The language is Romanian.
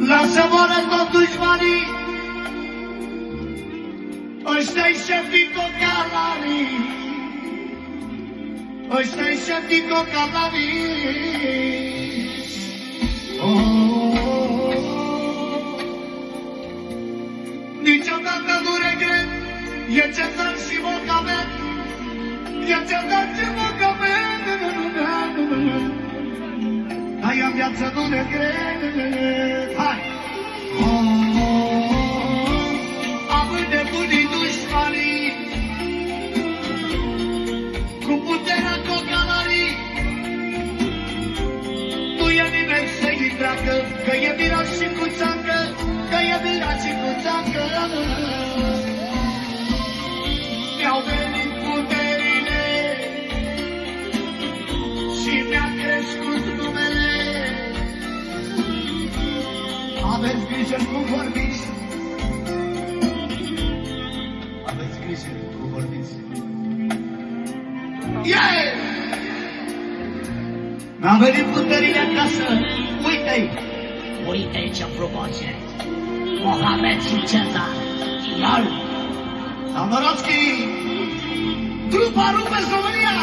Lasă-moară tot dușmanii, ăștia-i șefii cocalarii, ăștia-i șefii cocalarii. Niciodată nu regret, e cezar și mocament, e cezar și mocament. Aia în viață nu regret. Hai! Având de bunii dușmanii, cu puterea cocalarii, nu e nimeni să-i treacă, că e mirat și cu țancă, că e mirat și cu țancă. Mi-au venit puterile și mi-a crescut numele. Aveți grijă cum vorbiți, aveți grijă cum vorbiți. Yeah! Mi-au venit puterile acasă, uite-i! Uite ce frumoase! Mohamed și Cezar, Iol! Samorodski, trupa rupe România!